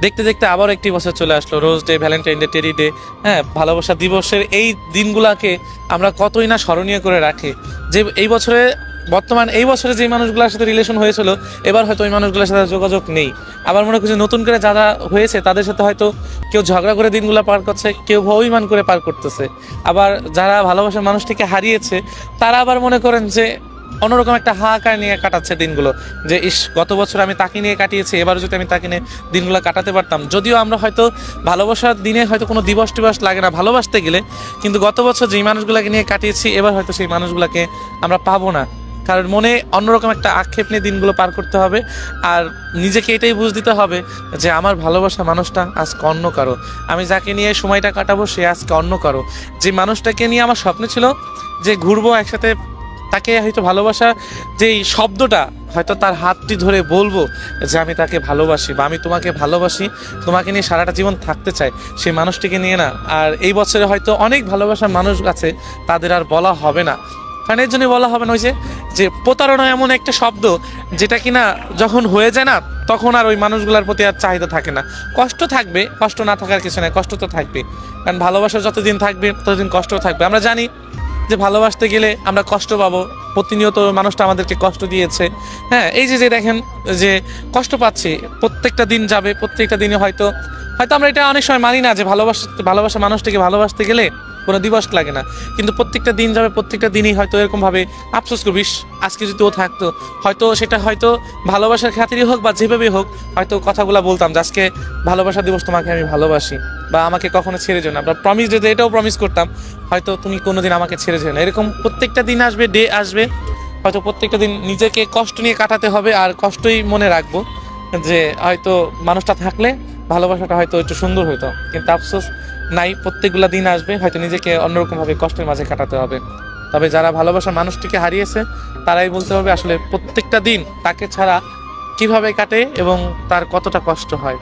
দেখতে দেখতে আবার একটি বছর চলে আসলো, রোজ ডে, ভ্যালেন্টাইন ডে, টেরি ডে। হ্যাঁ, ভালোবাসা দিবসের এই দিনগুলাকে আমরা কতই না স্মরণীয় করে রাখি। যে এই বছরে যে মানুষগুলোর সাথে রিলেশন হয়েছিল, এবার হয়তো ওই মানুষগুলোর সাথে যোগাযোগ নেই। আবার মনে করছি নতুন করে যারা হয়েছে তাদের সাথে হয়তো কেউ ঝগড়া করে দিনগুলো পার করছে, কেউ অভিমান করে পার করতেছে। আবার যারা ভালোবাসার মানুষটিকে হারিয়েছে তারা আবার মনে করেন যে অন্যরকম একটা হাহাকার নিয়ে কাটাচ্ছে দিনগুলো, যে গত বছর আমি তাকে নিয়ে কাটিয়েছি, এবার যদি আমি তাকে নিয়ে দিনগুলো কাটাতে পারতাম। যদিও আমরা হয়তো ভালোবাসার দিনে হয়তো কোনো দিবস টিবস লাগে না ভালোবাসতে গেলে, কিন্তু গত বছর যেই মানুষগুলোকে নিয়ে কাটিয়েছি এবার হয়তো সেই মানুষগুলোকে আমরা পাবো না। কারণ মনে অন্যরকম একটা আক্ষেপ নিয়ে দিনগুলো পার করতে হবে। আর নিজেকে এটাই বুঝ দিতে হবে যে আমার ভালোবাসা মানুষটা আজকে অন্য কারো, আমি যাকে নিয়ে সময়টা কাটাবো সে আজকে অন্য কারো। যে মানুষটাকে নিয়ে আমার স্বপ্ন ছিল যে ঘুরবো একসাথে, তাকে হয়তো ভালোবাসা যেই শব্দটা হয়তো তার হাতটি ধরে বলবো যে আমি তাকে ভালোবাসি বা আমি তোমাকে ভালোবাসি, তোমাকে নিয়ে সারাটা জীবন থাকতে চাই, সেই মানুষটিকে নিয়ে না। আর এই বছরে হয়তো অনেক ভালোবাসার মানুষ আছে, তাদের আর বলা হবে না। কারণ এর জন্যই বলা হবে না, ওই যে প্রতারণা এমন একটা শব্দ যেটা কিনা যখন হয়ে যায় না তখন আর ওই মানুষগুলোর প্রতি আর চাহিদা থাকে না। কষ্ট থাকবে, কষ্ট না থাকার কিছু নাই, কষ্ট তো থাকবে। কারণ ভালোবাসা যতদিন থাকবে ততদিন কষ্ট থাকবে। আমরা জানি যে ভালোবাসতে গেলে আমরা কষ্ট পাবো, প্রতিনিয়ত মানুষটা আমাদেরকে কষ্ট দিয়েছে। হ্যাঁ, এই যে দেখেন যে কষ্ট পাচ্ছি, প্রত্যেকটা দিন যাবে, প্রত্যেকটা দিনে হয়তো আমরা এটা অনেক সময় মানি না যে ভালোবাসা মানুষটাকে ভালোবাসতে গেলে কোনো দিবস লাগে না, কিন্তু প্রত্যেকটা দিন যাবে, প্রত্যেকটা দিনই হয়তো এরকমভাবে আফসোস করবিস আজকে যদি ও থাকতো, হয়তো সেটা হয়তো ভালোবাসার খাতিরই হোক বা যেভাবেই হোক, হয়তো কথাগুলো বলতাম যে আজকে ভালোবাসা দিবস, তোমাকে আমি ভালোবাসি, বা আমাকে কখনো ছেড়ে যেও না। আমরা প্রমিস ডেতে এটাও প্রমিস করতাম, হয়তো তুমি কোনোদিন আমাকে ছেড়ে যেও না। এরকম প্রত্যেকটা দিন আসবে, ডে আসবে, হয়তো প্রত্যেকটা দিন নিজেকে কষ্ট নিয়ে কাটাতে হবে। আর কষ্টই মনে রাখবো যে হয়তো মানুষটা থাকলে ভালোবাসাটা হয়তো একটু সুন্দর হইতো, কিন্তু আফসোস নাই, প্রত্যেকগুলা দিন আসবে, হয়তো নিজেকে অন্যরকমভাবে কষ্টের মাঝে কাটাতে হবে। তবে যারা ভালোবাসার মানুষটিকে হারিয়েছে তারাই বলতে হবে আসলে প্রত্যেকটা দিন তাকে ছাড়া কিভাবে কাটে এবং তার কতটা কষ্ট হয়।